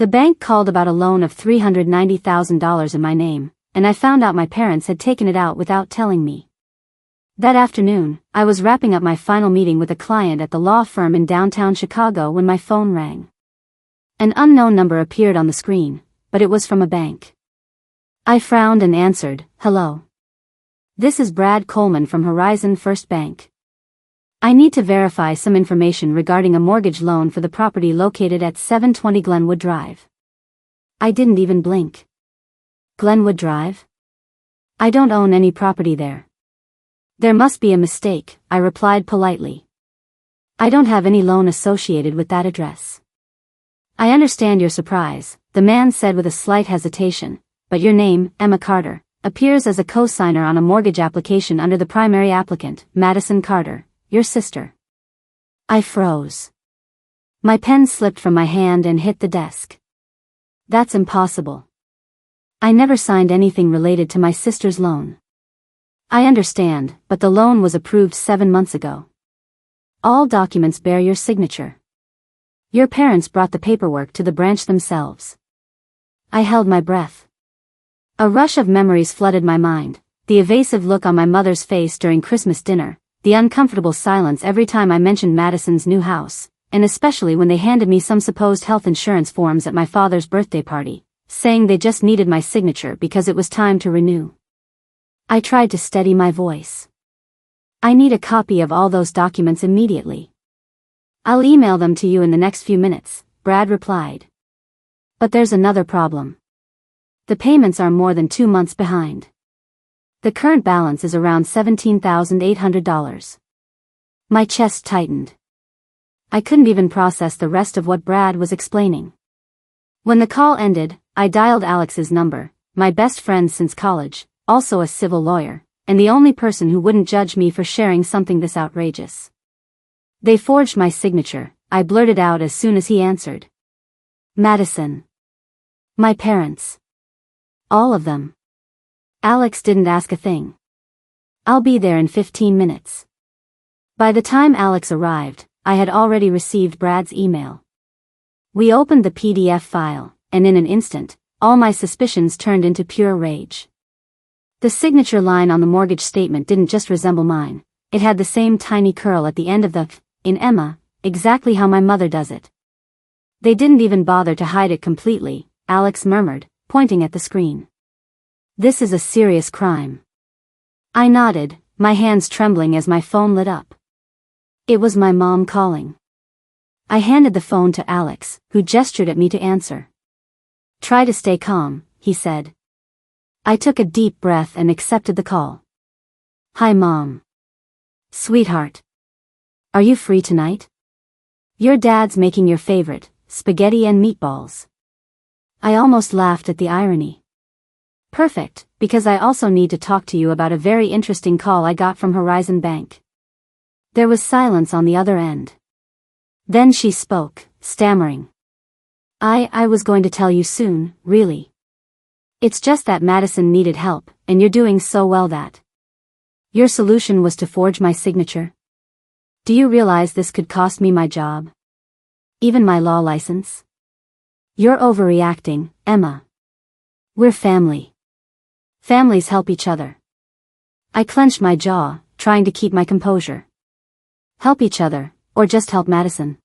The bank called about a loan of $390,000 in my name, and I found out my parents had taken it out without telling me. That afternoon, I was wrapping up my final meeting with a client at the law firm in downtown Chicago when my phone rang. An unknown number appeared on the screen, but it was from a bank. I frowned and answered, "Hello. This is Brad Coleman from Horizon First Bank. I need to verify some information regarding a mortgage loan for the property located at 720 Glenwood Drive." I didn't even blink. Glenwood Drive? I don't own any property there. There must be a mistake, I replied politely. I don't have any loan associated with that address. I understand your surprise, the man said with a slight hesitation, but your name, Emma Carter, appears as a co-signer on a mortgage application under the primary applicant, Madison Carter, your sister. I froze. My pen slipped from my hand and hit the desk. That's impossible. I never signed anything related to my sister's loan. I understand, but the loan was approved 7 months ago. All documents bear your signature. Your parents brought the paperwork to the branch themselves. I held my breath. A rush of memories flooded my mind, the evasive look on my mother's face during Christmas dinner, the uncomfortable silence every time I mentioned Madison's new house, and especially when they handed me some supposed health insurance forms at my father's birthday party, saying they just needed my signature because it was time to renew. I tried to steady my voice. I need a copy of all those documents immediately. I'll email them to you in the next few minutes, Brad replied. But there's another problem. The payments are more than 2 months behind. The current balance is around $17,800. My chest tightened. I couldn't even process the rest of what Brad was explaining. When the call ended, I dialed Alex's number, my best friend since college, also a civil lawyer, and the only person who wouldn't judge me for sharing something this outrageous. They forged my signature, I blurted out as soon as he answered. Madison. My parents. All of them. Alex didn't ask a thing. I'll be there in 15 minutes. By the time Alex arrived, I had already received Brad's email. We opened the PDF file, and in an instant, all my suspicions turned into pure rage. The signature line on the mortgage statement didn't just resemble mine, it had the same tiny curl at the end of the in Emma, exactly how my mother does it. They didn't even bother to hide it completely, Alex murmured, pointing at the screen. This is a serious crime. I nodded, my hands trembling as my phone lit up. It was my mom calling. I handed the phone to Alex, who gestured at me to answer. Try to stay calm, he said. I took a deep breath and accepted the call. Hi Mom. Sweetheart. Are you free tonight? Your dad's making your favorite, spaghetti and meatballs. I almost laughed at the irony. Perfect, because I also need to talk to you about a very interesting call I got from Horizon Bank. There was silence on the other end. Then she spoke, stammering. I was going to tell you soon, really. It's just that Madison needed help, and you're doing so well that. Your solution was to forge my signature? Do you realize this could cost me my job? Even my law license? You're overreacting, Emma. We're family. Families help each other. I clenched my jaw, trying to keep my composure. Help each other, or just help Madison?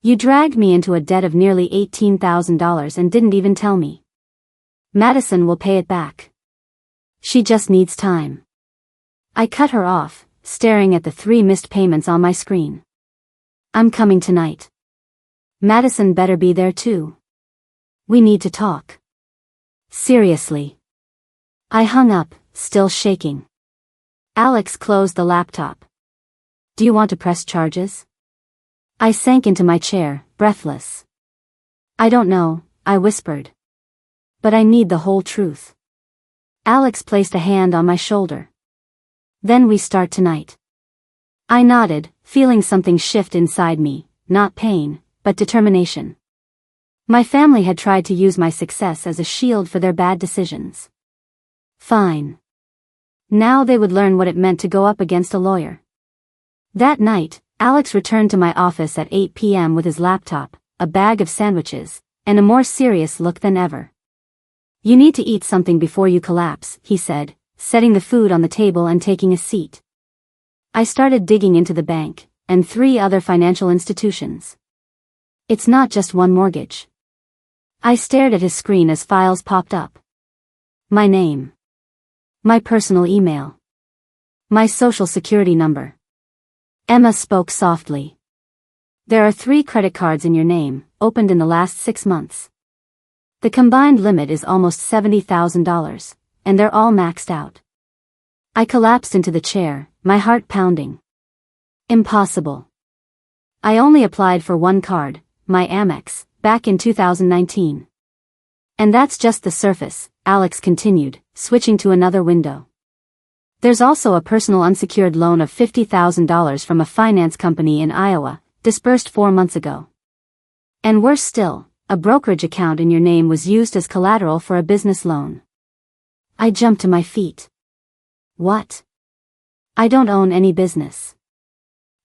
You dragged me into a debt of nearly $18,000 and didn't even tell me. Madison will pay it back. She just needs time. I cut her off, staring at the 3 missed payments on my screen. I'm coming tonight. Madison better be there too. We need to talk. Seriously. I hung up, still shaking. Alex closed the laptop. Do you want to press charges? I sank into my chair, breathless. I don't know, I whispered. But I need the whole truth. Alex placed a hand on my shoulder. Then we start tonight. I nodded, feeling something shift inside me, not pain, but determination. My family had tried to use my success as a shield for their bad decisions. Fine. Now they would learn what it meant to go up against a lawyer. That night, Alex returned to my office at 8 p.m. with his laptop, a bag of sandwiches, and a more serious look than ever. "You need to eat something before you collapse," he said, setting the food on the table and taking a seat. I started digging into the bank, and 3 other financial institutions. "It's not just one mortgage." I stared at his screen as files popped up. My name. My personal email. My social security number. Emma spoke softly. "There are 3 credit cards in your name, opened in the last 6 months. The combined limit is almost $70,000, and they're all maxed out." I collapsed into the chair, my heart pounding. Impossible. "I only applied for 1 card, my Amex, back in 2019. And that's just the surface," Alex continued, switching to another window. "There's also a personal unsecured loan of $50,000 from a finance company in Iowa, disbursed 4 months ago. And worse still, a brokerage account in your name was used as collateral for a business loan." I jumped to my feet. "What? I don't own any business."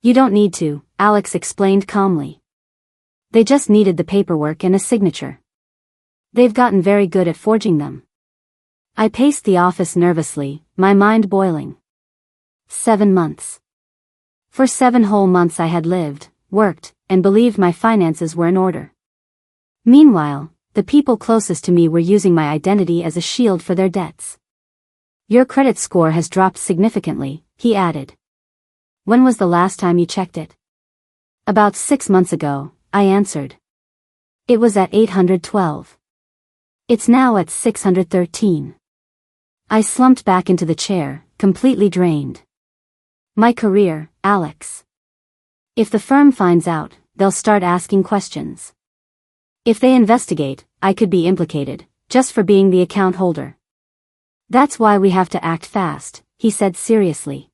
"You don't need to," Alex explained calmly. "They just needed the paperwork and a signature. They've gotten very good at forging them." I paced the office nervously, my mind boiling. 7 months. For 7 whole months I had lived, worked, and believed my finances were in order. Meanwhile, the people closest to me were using my identity as a shield for their debts. "Your credit score has dropped significantly," he added. "When was the last time you checked it?" "About 6 months ago," I answered. "It was at 812. It's now at 613. I slumped back into the chair, completely drained. "My career, Alex. If the firm finds out, they'll start asking questions. If they investigate, I could be implicated, just for being the account holder. That's why we have to act fast," he said seriously.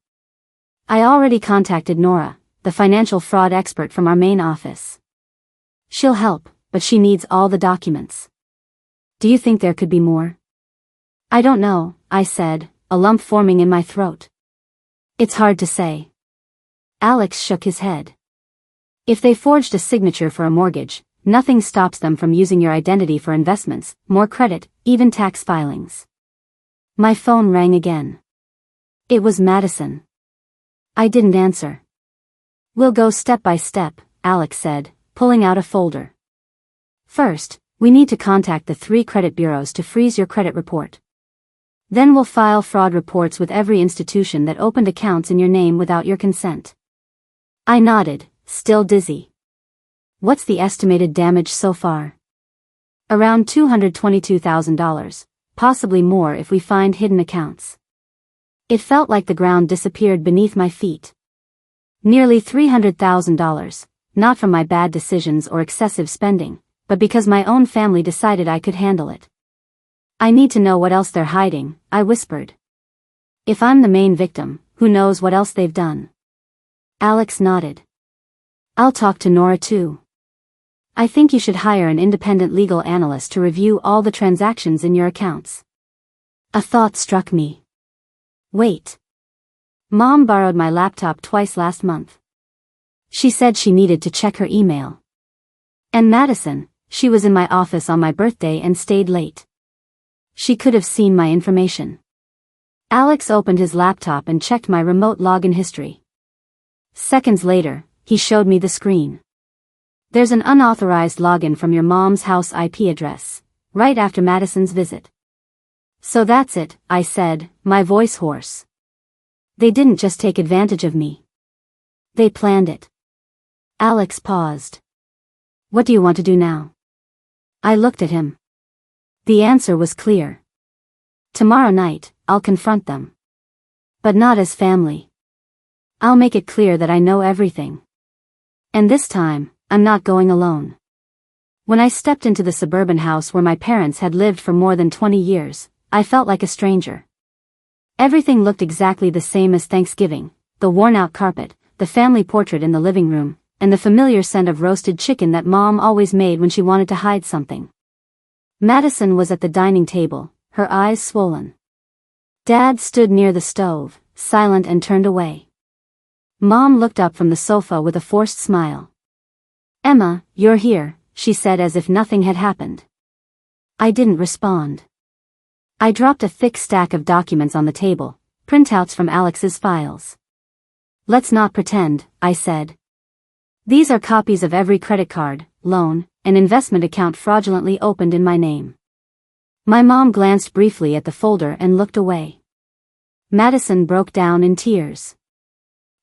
"I already contacted Nora, the financial fraud expert from our main office. She'll help, but she needs all the documents." "Do you think there could be more?" "I don't know," I said, a lump forming in my throat. "It's hard to say." Alex shook his head. "If they forged a signature for a mortgage, nothing stops them from using your identity for investments, more credit, even tax filings." My phone rang again. It was Madison. I didn't answer. "We'll go step by step," Alex said, pulling out a folder. "First, we need to contact the 3 credit bureaus to freeze your credit report. Then we'll file fraud reports with every institution that opened accounts in your name without your consent." I nodded, still dizzy. "What's the estimated damage so far?" "Around $222,000, possibly more if we find hidden accounts." It felt like the ground disappeared beneath my feet. Nearly $300,000, not from my bad decisions or excessive spending, but because my own family decided I could handle it. "I need to know what else they're hiding," I whispered. "If I'm the main victim, who knows what else they've done?" Alex nodded. "I'll talk to Nora too. I think you should hire an independent legal analyst to review all the transactions in your accounts." A thought struck me. Wait. Mom borrowed my laptop twice last month. She said she needed to check her email. And Madison, she was in my office on my birthday and stayed late. She could have seen my information. Alex opened his laptop and checked my remote login history. Seconds later, he showed me the screen. "There's an unauthorized login from your mom's house IP address, right after Madison's visit." "So that's it," I said, my voice hoarse. "They didn't just take advantage of me. They planned it." Alex paused. "What do you want to do now?" I looked at him. The answer was clear. Tomorrow night, I'll confront them. But not as family. I'll make it clear that I know everything. And this time, I'm not going alone. When I stepped into the suburban house where my parents had lived for more than 20 years, I felt like a stranger. Everything looked exactly the same as Thanksgiving, the worn-out carpet, the family portrait in the living room, and the familiar scent of roasted chicken that Mom always made when she wanted to hide something. Madison was at the dining table, her eyes swollen. Dad stood near the stove, silent and turned away. Mom looked up from the sofa with a forced smile. "Emma, you're here," she said as if nothing had happened. I didn't respond. I dropped a thick stack of documents on the table, printouts from Alex's files. Let's not pretend, I said. These are copies of every credit card, loan, and investment account fraudulently opened in my name. My mom glanced briefly at the folder and looked away. Madison broke down in tears.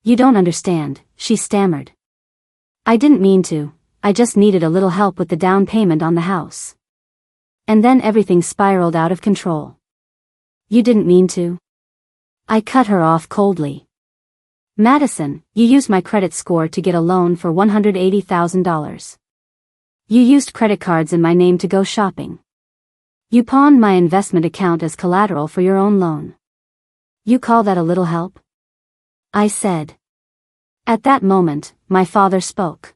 You don't understand, she stammered. I didn't mean to, I just needed a little help with the down payment on the house. And then everything spiraled out of control. You didn't mean to? I cut her off coldly. Madison, you used my credit score to get a loan for $180,000. You used credit cards in my name to go shopping. You pawned my investment account as collateral for your own loan. You call that a little help? I said. At that moment, my father spoke.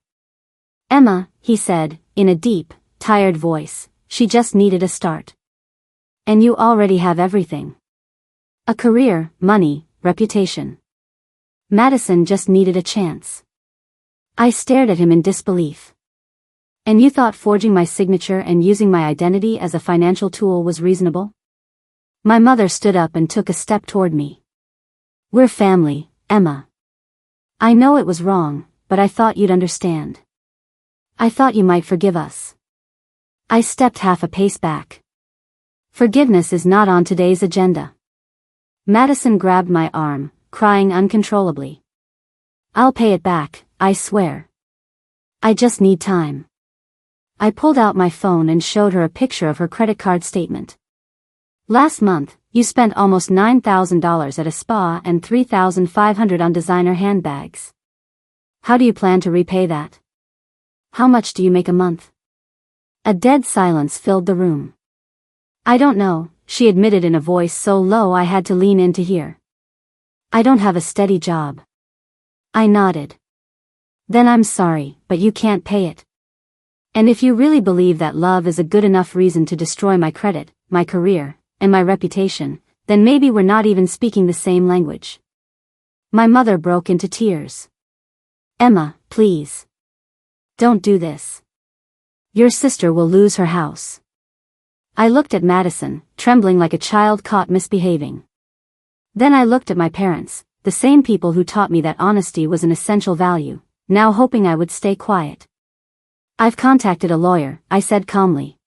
Emma, he said, in a deep, tired voice, she just needed a start. And you already have everything. A career, money, reputation. Madison just needed a chance. I stared at him in disbelief. And you thought forging my signature and using my identity as a financial tool was reasonable? My mother stood up and took a step toward me. We're family, Emma. I know it was wrong, but I thought you'd understand. I thought you might forgive us. I stepped half a pace back. Forgiveness is not on today's agenda. Madison grabbed my arm, crying uncontrollably. I'll pay it back, I swear. I just need time. I pulled out my phone and showed her a picture of her credit card statement. Last month, you spent almost $9,000 at a spa and $3,500 on designer handbags. How do you plan to repay that? How much do you make a month? A dead silence filled the room. I don't know, she admitted in a voice so low I had to lean in to hear. I don't have a steady job. I nodded. Then I'm sorry, but you can't pay it. And if you really believe that love is a good enough reason to destroy my credit, my career, and my reputation, then maybe we're not even speaking the same language. My mother broke into tears. Emma, please. Don't do this. Your sister will lose her house. I looked at Madison, trembling like a child caught misbehaving. Then I looked at my parents, the same people who taught me that honesty was an essential value, now hoping I would stay quiet. I've contacted a lawyer, I said calmly.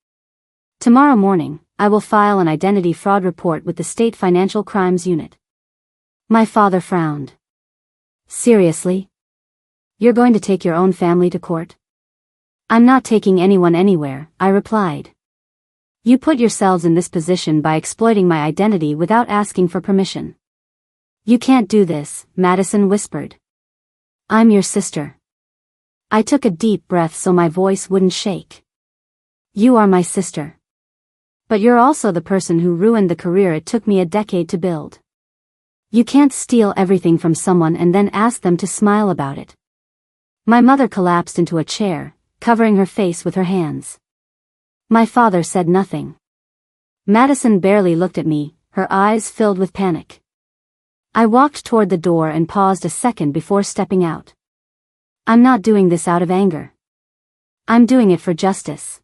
Tomorrow morning, I will file an identity fraud report with the State Financial Crimes Unit. My father frowned. Seriously? You're going to take your own family to court? I'm not taking anyone anywhere, I replied. You put yourselves in this position by exploiting my identity without asking for permission. You can't do this, Madison whispered. I'm your sister. I took a deep breath so my voice wouldn't shake. You are my sister. But you're also the person who ruined the career it took me a decade to build. You can't steal everything from someone and then ask them to smile about it. My mother collapsed into a chair, covering her face with her hands. My father said nothing. Madison barely looked at me, her eyes filled with panic. I walked toward the door and paused a second before stepping out. I'm not doing this out of anger. I'm doing it for justice.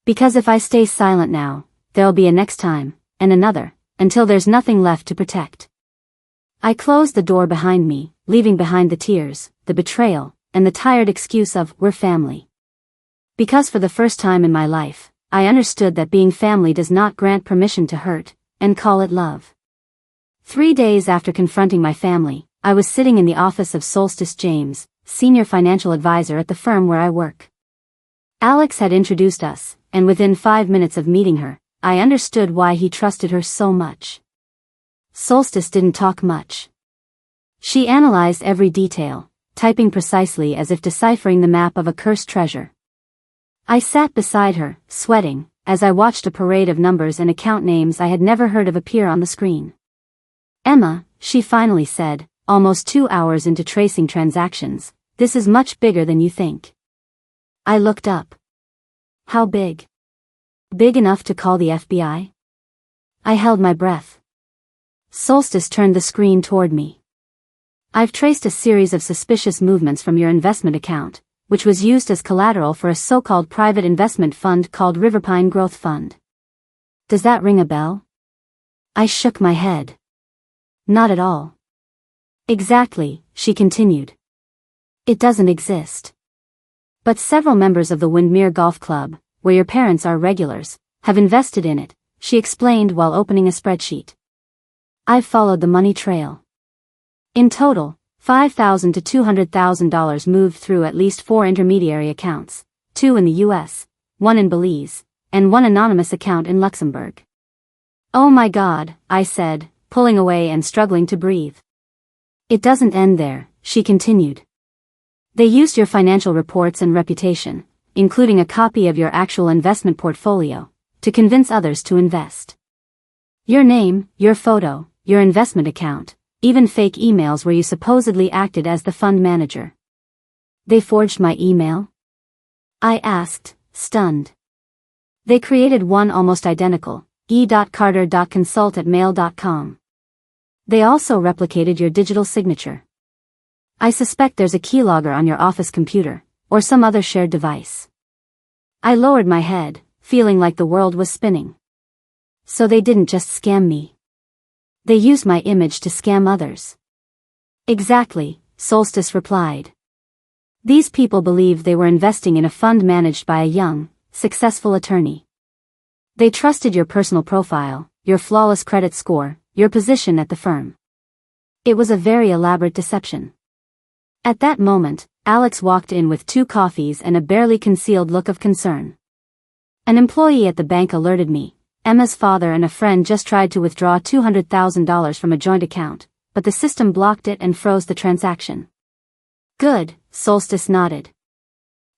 Because if I stay silent now, there'll be a next time, and another, until there's nothing left to protect. I closed the door behind me, leaving behind the tears, the betrayal, and the tired excuse of, we're family. Because for the first time in my life, I understood that being family does not grant permission to hurt, and call it love. 3 days after confronting my family, I was sitting in the office of Solstice James, senior financial advisor at the firm where I work. Alex had introduced us, and within 5 minutes of meeting her, I understood why he trusted her so much. Solstice didn't talk much. She analyzed every detail, typing precisely as if deciphering the map of a cursed treasure. I sat beside her, sweating, as I watched a parade of numbers and account names I had never heard of appear on the screen. Emma, she finally said, almost 2 hours into tracing transactions, this is much bigger than you think. I looked up. How big? Big enough to call the FBI? I held my breath. Solstice turned the screen toward me. I've traced a series of suspicious movements from your investment account, which was used as collateral for a so-called private investment fund called Riverpine Growth Fund. Does that ring a bell? I shook my head. Not at all. Exactly, she continued. It doesn't exist. But several members of the Windermere Golf Club, where your parents are regulars, have invested in it, she explained while opening a spreadsheet. I've followed the money trail. In total, $5,000 to $200,000 moved through at least 4 intermediary accounts, 2 in the US, 1 in Belize, and 1 anonymous account in Luxembourg. Oh my God, I said, pulling away and struggling to breathe. It doesn't end there, she continued. They used your financial reports and reputation, including a copy of your actual investment portfolio, to convince others to invest. Your name, your photo, your investment account, even fake emails where you supposedly acted as the fund manager. They forged my email? I asked, stunned. They created one almost identical, e.carter.consult@mail.com. They also replicated your digital signature. I suspect there's a keylogger on your office computer, or some other shared device. I lowered my head, feeling like the world was spinning. So they didn't just scam me. They used my image to scam others. Exactly, Solstice replied. These people believed they were investing in a fund managed by a young, successful attorney. They trusted your personal profile, your flawless credit score, your position at the firm. It was a very elaborate deception. At that moment, Alex walked in with 2 coffees and a barely concealed look of concern. An employee at the bank alerted me. Emma's father and a friend just tried to withdraw $200,000 from a joint account, but the system blocked it and froze the transaction. Good, Solstice nodded.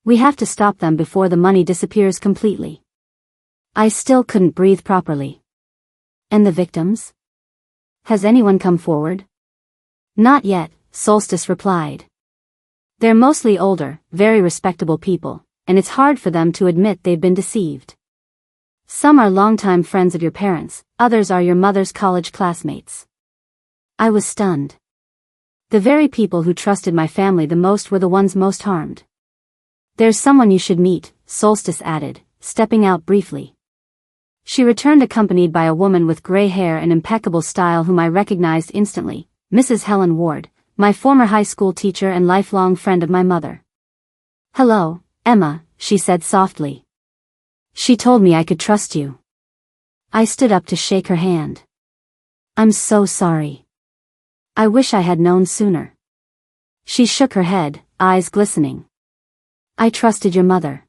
We have to stop them before the money disappears completely. I still couldn't breathe properly. And the victims? Has anyone come forward? Not yet, Solstice replied. They're mostly older, very respectable people, and it's hard for them to admit they've been deceived. Some are longtime friends of your parents, others are your mother's college classmates. I was stunned. The very people who trusted my family the most were the ones most harmed. There's someone you should meet, Solstice added, stepping out briefly. She returned accompanied by a woman with gray hair and impeccable style whom I recognized instantly, Mrs. Helen Ward, my former high school teacher and lifelong friend of my mother. Hello, Emma, she said softly. She told me I could trust you. I stood up to shake her hand. I'm so sorry. I wish I had known sooner. She shook her head, eyes glistening. I trusted your mother.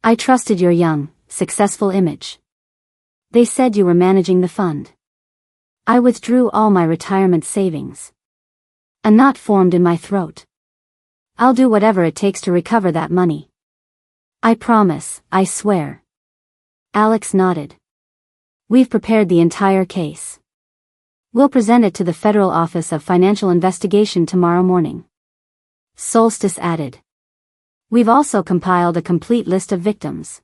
I trusted your young, successful image. They said you were managing the fund. I withdrew all my retirement savings. A knot formed in my throat. I'll do whatever it takes to recover that money. I promise, I swear. Alex nodded. We've prepared the entire case. We'll present it to the Federal Office of Financial Investigation tomorrow morning. Solstice added. We've also compiled a complete list of victims.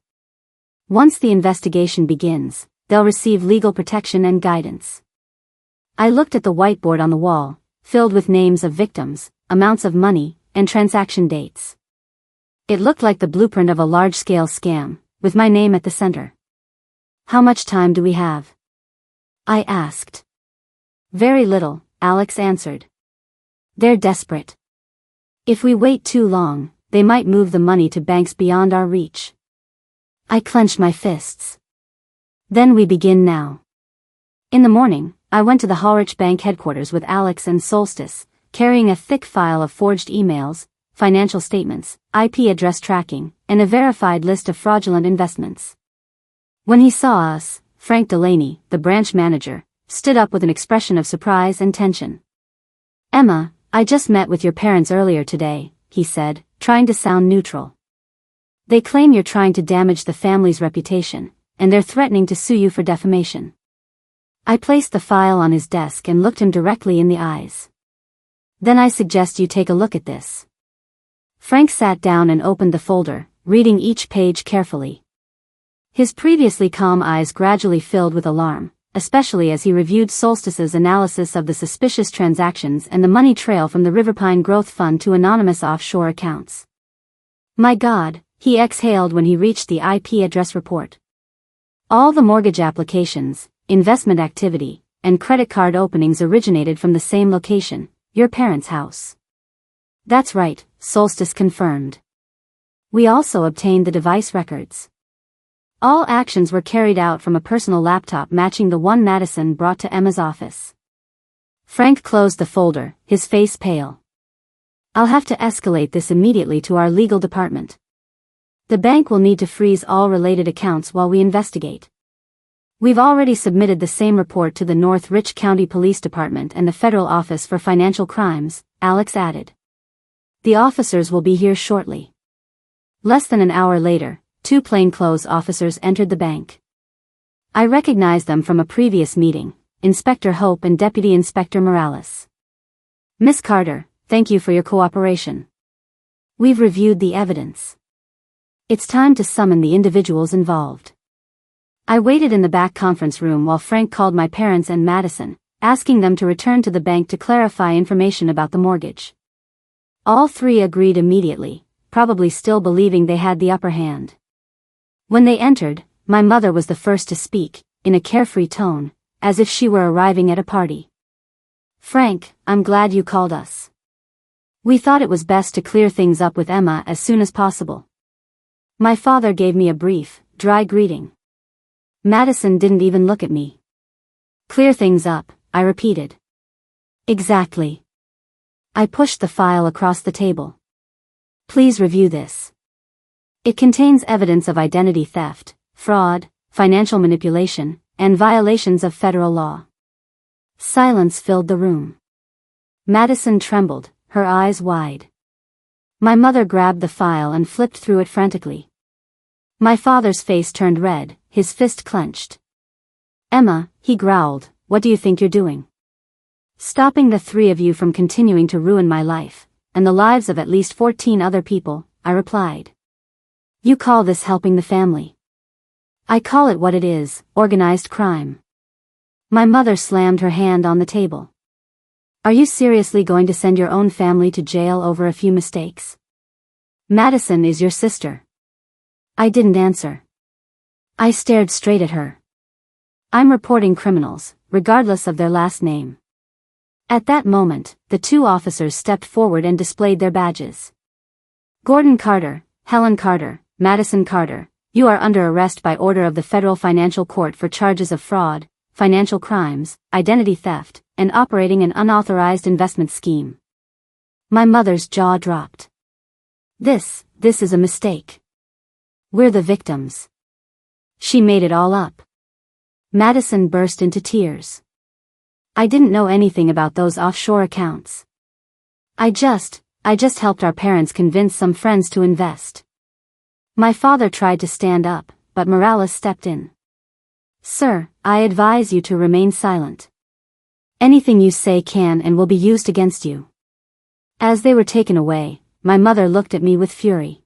Once the investigation begins, they'll receive legal protection and guidance. I looked at the whiteboard on the wall, filled with names of victims, amounts of money, and transaction dates. It looked like the blueprint of a large-scale scam, with my name at the center. How much time do we have? I asked. Very little, Alex answered. They're desperate. If we wait too long, they might move the money to banks beyond our reach. I clenched my fists. Then we begin now. In the morning, I went to the Hallrich Bank headquarters with Alex and Solstice, carrying a thick file of forged emails, financial statements, IP address tracking, and a verified list of fraudulent investments. When he saw us, Frank Delaney, the branch manager, stood up with an expression of surprise and tension. Emma, I just met with your parents earlier today, he said, trying to sound neutral. They claim you're trying to damage the family's reputation, and they're threatening to sue you for defamation. I placed the file on his desk and looked him directly in the eyes. Then I suggest you take a look at this. Frank sat down and opened the folder, reading each page carefully. His previously calm eyes gradually filled with alarm, especially as he reviewed Solstice's analysis of the suspicious transactions and the money trail from the Riverpine Growth Fund to anonymous offshore accounts. My God, he exhaled when he reached the IP address report. All the mortgage applications, investment activity, and credit card openings originated from the same location, your parents' house. That's right, Solstice confirmed. We also obtained the device records. All actions were carried out from a personal laptop matching the one Madison brought to Emma's office. Frank closed the folder, his face pale. I'll have to escalate this immediately to our legal department. The bank will need to freeze all related accounts while we investigate. We've already submitted the same report to the North Rich County Police Department and the Federal Office for Financial Crimes, Alex added. The officers will be here shortly. Less than an hour later, 2 plainclothes officers entered the bank. I recognized them from a previous meeting, Inspector Hope and Deputy Inspector Morales. Miss Carter, thank you for your cooperation. We've reviewed the evidence. It's time to summon the individuals involved. I waited in the back conference room while Frank called my parents and Madison, asking them to return to the bank to clarify information about the mortgage. All 3 agreed immediately, probably still believing they had the upper hand. When they entered, my mother was the first to speak, in a carefree tone, as if she were arriving at a party. Frank, I'm glad you called us. We thought it was best to clear things up with Emma as soon as possible. My father gave me a brief, dry greeting. Madison didn't even look at me. Clear things up, I repeated. Exactly. I pushed the file across the table. Please review this. It contains evidence of identity theft, fraud, financial manipulation, and violations of federal law. Silence filled the room. Madison trembled, her eyes wide. My mother grabbed the file and flipped through it frantically. My father's face turned red, his fist clenched. Emma, he growled, what do you think you're doing? Stopping the 3 of you from continuing to ruin my life, and the lives of at least 14 other people, I replied. You call this helping the family? I call it what it is, organized crime. My mother slammed her hand on the table. Are you seriously going to send your own family to jail over a few mistakes? Madison is your sister. I didn't answer. I stared straight at her. I'm reporting criminals, regardless of their last name. At that moment, the 2 officers stepped forward and displayed their badges. Gordon Carter, Helen Carter, Madison Carter, you are under arrest by order of the Federal Financial Court for charges of fraud, financial crimes, identity theft, and operating an unauthorized investment scheme. My mother's jaw dropped. This is a mistake. We're the victims. She made it all up. Madison burst into tears. I didn't know anything about those offshore accounts. I just helped our parents convince some friends to invest. My father tried to stand up, but Morales stepped in. Sir, I advise you to remain silent. Anything you say can and will be used against you. As they were taken away, my mother looked at me with fury.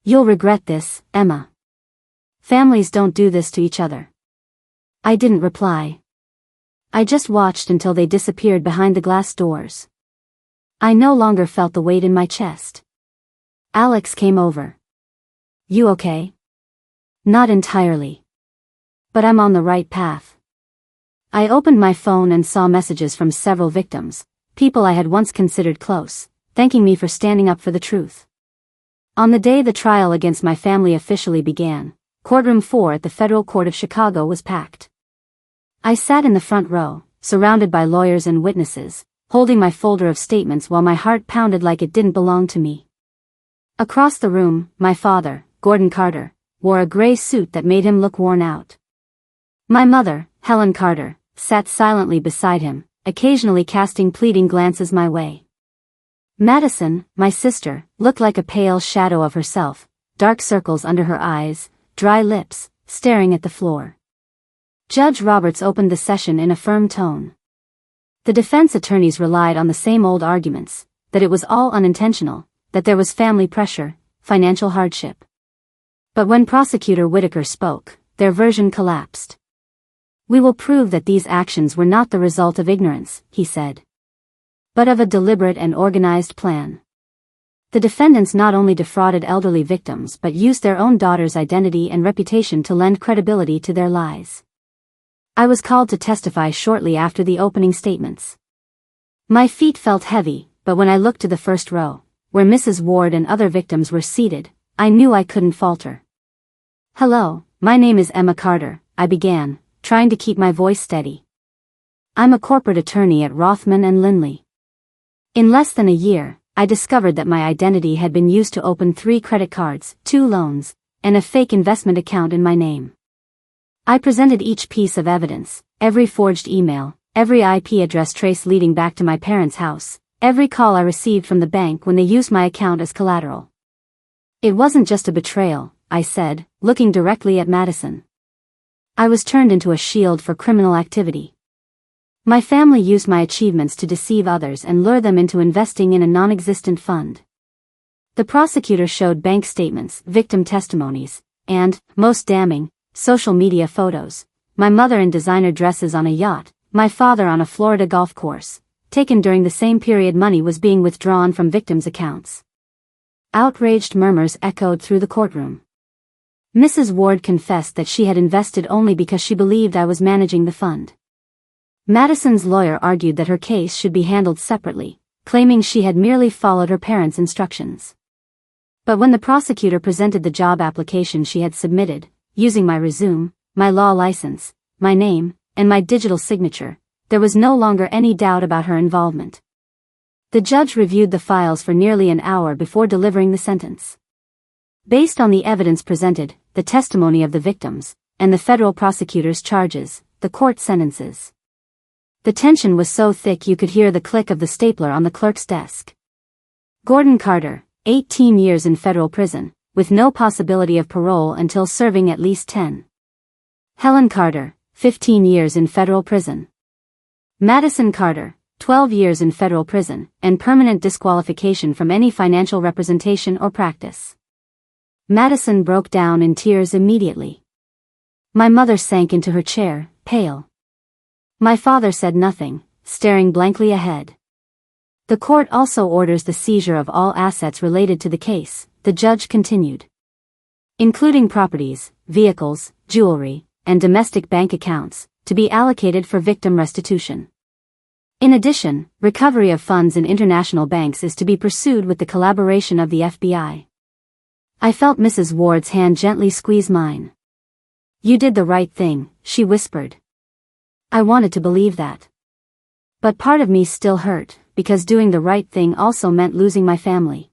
You'll regret this, Emma. Families don't do this to each other. I didn't reply. I just watched until they disappeared behind the glass doors. I no longer felt the weight in my chest. Alex came over. You okay? Not entirely. But I'm on the right path. I opened my phone and saw messages from several victims, people I had once considered close, thanking me for standing up for the truth. On the day the trial against my family officially began, Courtroom 4 at the Federal Court of Chicago was packed. I sat in the front row, surrounded by lawyers and witnesses, holding my folder of statements while my heart pounded like it didn't belong to me. Across the room, my father, Gordon Carter, wore a gray suit that made him look worn out. My mother, Helen Carter, sat silently beside him, occasionally casting pleading glances my way. Madison, my sister, looked like a pale shadow of herself, dark circles under her eyes, dry lips, staring at the floor. Judge Roberts opened the session in a firm tone. The defense attorneys relied on the same old arguments, that it was all unintentional, that there was family pressure, financial hardship. But when Prosecutor Whitaker spoke, their version collapsed. We will prove that these actions were not the result of ignorance, he said, but of a deliberate and organized plan. The defendants not only defrauded elderly victims but used their own daughter's identity and reputation to lend credibility to their lies. I was called to testify shortly after the opening statements. My feet felt heavy, but when I looked to the first row, where Mrs. Ward and other victims were seated, I knew I couldn't falter. "Hello, my name is Emma Carter," I began, trying to keep my voice steady. "I'm a corporate attorney at Rothman and Lindley. In less than a year, I discovered that my identity had been used to open 3 credit cards, 2 loans, and a fake investment account in my name. I presented each piece of evidence, every forged email, every IP address trace leading back to my parents' house, every call I received from the bank when they used my account as collateral. It wasn't just a betrayal," I said, looking directly at Madison. "I was turned into a shield for criminal activity. My family used my achievements to deceive others and lure them into investing in a non-existent fund." The prosecutor showed bank statements, victim testimonies, and, most damning, social media photos. My mother in designer dresses on a yacht, my father on a Florida golf course, taken during the same period money was being withdrawn from victims' accounts. Outraged murmurs echoed through the courtroom. Mrs. Ward confessed that she had invested only because she believed I was managing the fund. Madison's lawyer argued that her case should be handled separately, claiming she had merely followed her parents' instructions. But when the prosecutor presented the job application she had submitted, using my resume, my law license, my name, and my digital signature, there was no longer any doubt about her involvement. The judge reviewed the files for nearly an hour before delivering the sentence. Based on the evidence presented, the testimony of the victims, and the federal prosecutor's charges, the court sentences. The tension was so thick you could hear the click of the stapler on the clerk's desk. Gordon Carter, 18 years in federal prison, with no possibility of parole until serving at least 10. Helen Carter, 15 years in federal prison. Madison Carter, 12 years in federal prison, and permanent disqualification from any financial representation or practice. Madison broke down in tears immediately. My mother sank into her chair, pale. My father said nothing, staring blankly ahead. "The court also orders the seizure of all assets related to the case," the judge continued. "Including properties, vehicles, jewelry, and domestic bank accounts, to be allocated for victim restitution. In addition, recovery of funds in international banks is to be pursued with the collaboration of the FBI." I felt Mrs. Ward's hand gently squeeze mine. "You did the right thing," she whispered. I wanted to believe that. But part of me still hurt, because doing the right thing also meant losing my family.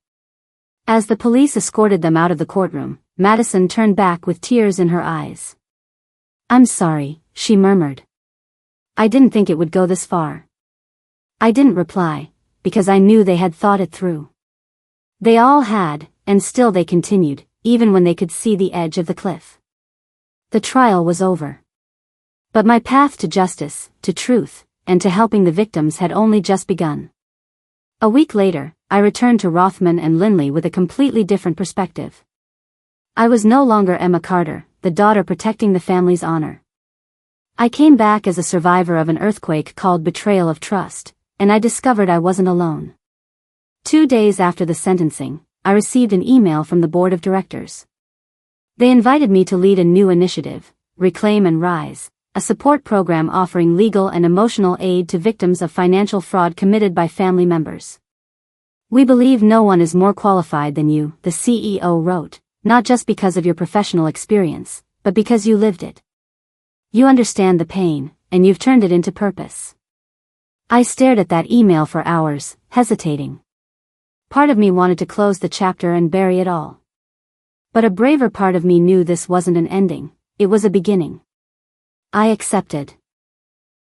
As the police escorted them out of the courtroom, Madison turned back with tears in her eyes. "I'm sorry," she murmured. "I didn't think it would go this far." I didn't reply, because I knew they had thought it through. They all had, and still they continued, even when they could see the edge of the cliff. The trial was over. But my path to justice, to truth, and to helping the victims had only just begun. A week later, I returned to Rothman and Lindley with a completely different perspective. I was no longer Emma Carter, the daughter protecting the family's honor. I came back as a survivor of an earthquake called betrayal of trust, and I discovered I wasn't alone. 2 days after the sentencing, I received an email from the board of directors. They invited me to lead a new initiative, Reclaim and Rise, a support program offering legal and emotional aid to victims of financial fraud committed by family members. "We believe no one is more qualified than you," the CEO wrote, "not just because of your professional experience, but because you lived it. You understand the pain, and you've turned it into purpose." I stared at that email for hours, hesitating. Part of me wanted to close the chapter and bury it all. But a braver part of me knew this wasn't an ending, it was a beginning. I accepted.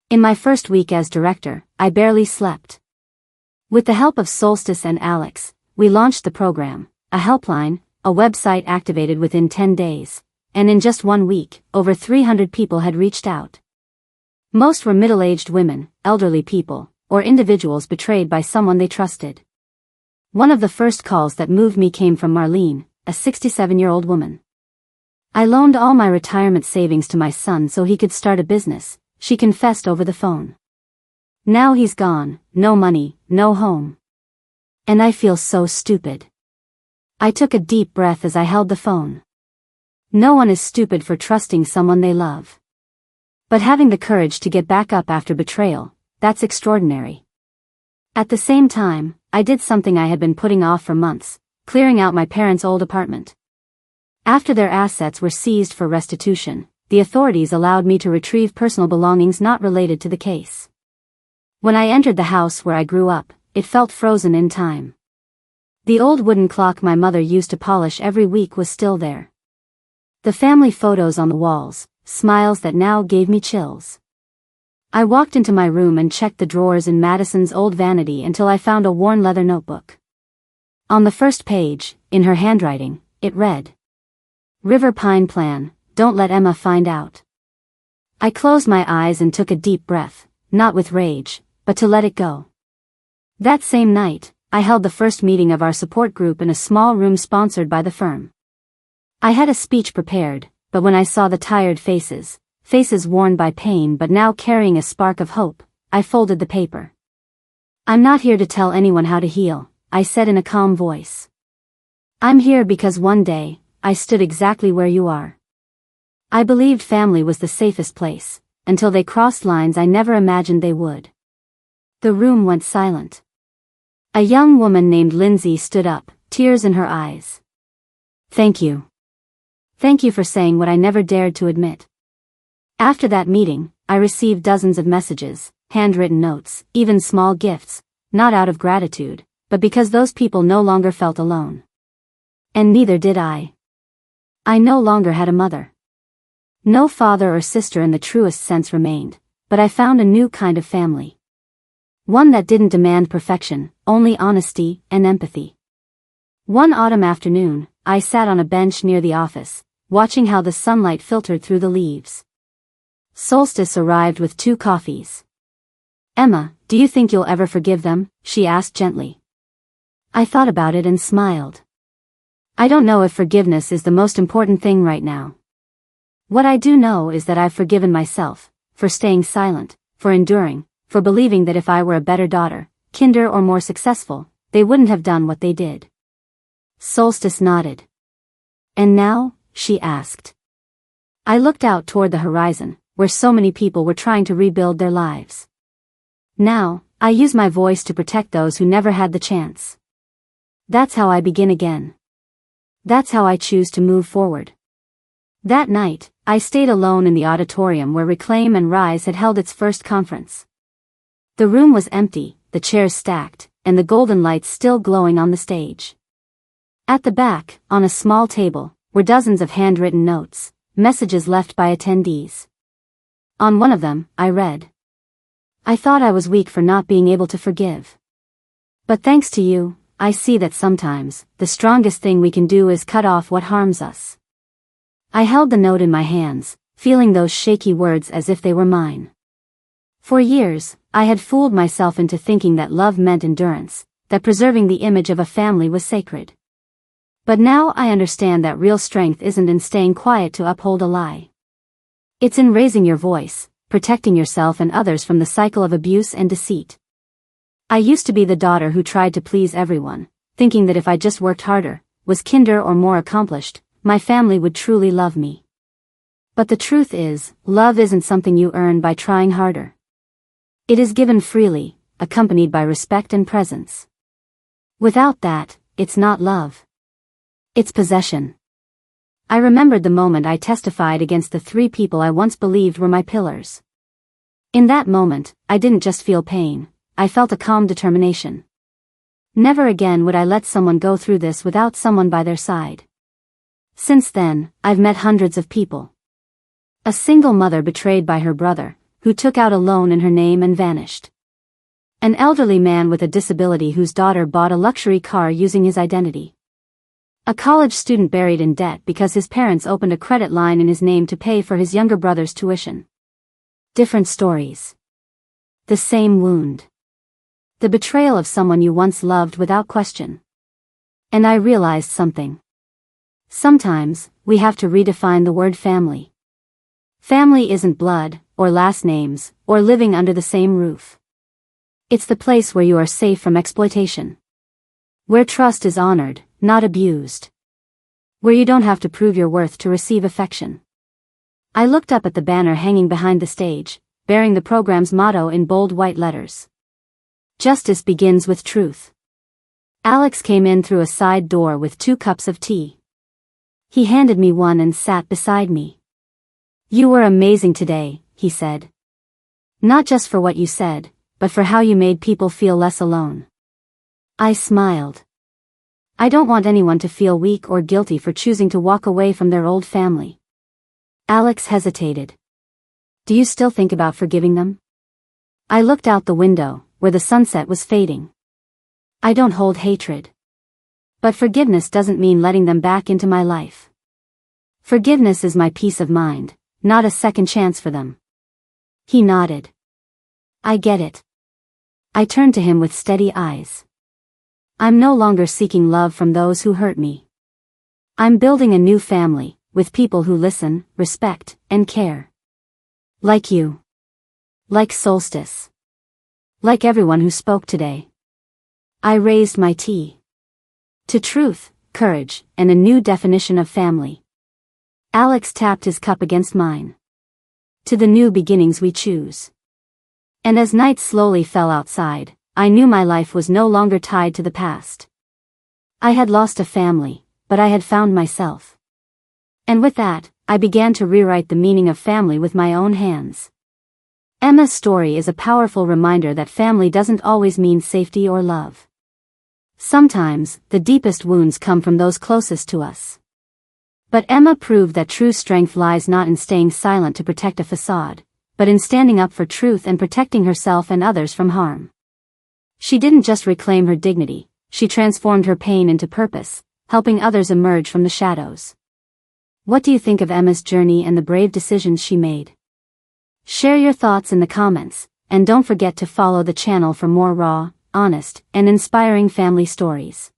In my first week as director, I barely slept. With the help of Solstice and Alex, we launched the program, a helpline, a website activated within 10 days, and in just 1 week, over 300 people had reached out. Most were middle-aged women, elderly people, or individuals betrayed by someone they trusted. One of the first calls that moved me came from Marlene, a 67-year-old woman. "I loaned all my retirement savings to my son so he could start a business," she confessed over the phone. "Now he's gone, no money, no home. And I feel so stupid. I took a deep breath as I held the phone. No one is stupid for trusting someone they love. But having the courage to get back up after betrayal, that's extraordinary. At the same time, I did something I had been putting off for months, clearing out my parents' old apartment. After their assets were seized for restitution, the authorities allowed me to retrieve personal belongings not related to the case. When I entered the house where I grew up, it felt frozen in time. The old wooden clock my mother used to polish every week was still there. The family photos on the walls, smiles that now gave me chills. I walked into my room and checked the drawers in Madison's old vanity until I found a worn leather notebook. On the first page, in her handwriting, it read, "River Pine Plan, don't let Emma find out." I closed my eyes and took a deep breath, not with rage, but to let it go. That same night, I held the first meeting of our support group in a small room sponsored by the firm. I had a speech prepared, but when I saw the tired faces worn by pain but now carrying a spark of hope, I folded the paper. "I'm not here to tell anyone how to heal," I said in a calm voice. "I'm here because one day, I stood exactly where you are. I believed family was the safest place, until they crossed lines I never imagined they would." The room went silent. A young woman named Lindsay stood up, tears in her eyes. "Thank you. Thank you for saying what I never dared to admit." After that meeting, I received dozens of messages, handwritten notes, even small gifts, not out of gratitude, but because those people no longer felt alone. And neither did I. I no longer had a mother. No father or sister in the truest sense remained, but I found a new kind of family. One that didn't demand perfection, only honesty and empathy. One autumn afternoon, I sat on a bench near the office, watching how the sunlight filtered through the leaves. Solstice arrived with 2 coffees. "Emma, do you think you'll ever forgive them?" she asked gently. I thought about it and smiled. I don't know if forgiveness is the most important thing right now. What I do know is that I've forgiven myself, for staying silent, for enduring, for believing that if I were a better daughter, kinder or more successful, they wouldn't have done what they did. Solstice nodded. "And now?" she asked. I looked out toward the horizon, where so many people were trying to rebuild their lives. "Now, I use my voice to protect those who never had the chance. That's how I begin again. That's how I choose to move forward." That night, I stayed alone in the auditorium where Reclaim and Rise had held its first conference. The room was empty, the chairs stacked, and the golden lights still glowing on the stage. At the back, on a small table, were dozens of handwritten notes, messages left by attendees. On one of them, I read, "I thought I was weak for not being able to forgive. But thanks to you, I see that sometimes, the strongest thing we can do is cut off what harms us." I held the note in my hands, feeling those shaky words as if they were mine. For years, I had fooled myself into thinking that love meant endurance, that preserving the image of a family was sacred. But now I understand that real strength isn't in staying quiet to uphold a lie. It's in raising your voice, protecting yourself and others from the cycle of abuse and deceit. I used to be the daughter who tried to please everyone, thinking that if I just worked harder, was kinder or more accomplished, my family would truly love me. But the truth is, love isn't something you earn by trying harder. It is given freely, accompanied by respect and presence. Without that, it's not love. It's possession. I remembered the moment I testified against the 3 people I once believed were my pillars. In that moment, I didn't just feel pain, I felt a calm determination. Never again would I let someone go through this without someone by their side. Since then, I've met hundreds of people. A single mother betrayed by her brother, who took out a loan in her name and vanished. An elderly man with a disability whose daughter bought a luxury car using his identity. A college student buried in debt because his parents opened a credit line in his name to pay for his younger brother's tuition. Different stories. The same wound. The betrayal of someone you once loved without question. And I realized something. Sometimes, we have to redefine the word family. Family isn't blood, or last names, or living under the same roof. It's the place where you are safe from exploitation. Where trust is honored, not abused. Where you don't have to prove your worth to receive affection. I looked up at the banner hanging behind the stage, bearing the program's motto in bold white letters. Justice begins with truth. Alex came in through a side door with 2 cups of tea. He handed me one and sat beside me. "You were amazing today," he said. "Not just for what you said, but for how you made people feel less alone." I smiled. I don't want anyone to feel weak or guilty for choosing to walk away from their old family. Alex hesitated. "Do you still think about forgiving them?" I looked out the window, where the sunset was fading. "I don't hold hatred. But forgiveness doesn't mean letting them back into my life. Forgiveness is my peace of mind, not a second chance for them." He nodded. "I get it." I turned to him with steady eyes. "I'm no longer seeking love from those who hurt me. I'm building a new family, with people who listen, respect, and care. Like you. Like Solstice. Like everyone who spoke today." I raised my tea. "To truth, courage, and a new definition of family." Alex tapped his cup against mine. "To the new beginnings we choose." And as night slowly fell outside, I knew my life was no longer tied to the past. I had lost a family, but I had found myself. And with that, I began to rewrite the meaning of family with my own hands. Emma's story is a powerful reminder that family doesn't always mean safety or love. Sometimes, the deepest wounds come from those closest to us. But Emma proved that true strength lies not in staying silent to protect a facade, but in standing up for truth and protecting herself and others from harm. She didn't just reclaim her dignity, she transformed her pain into purpose, helping others emerge from the shadows. What do you think of Emma's journey and the brave decisions she made? Share your thoughts in the comments, and don't forget to follow the channel for more raw, honest, and inspiring family stories.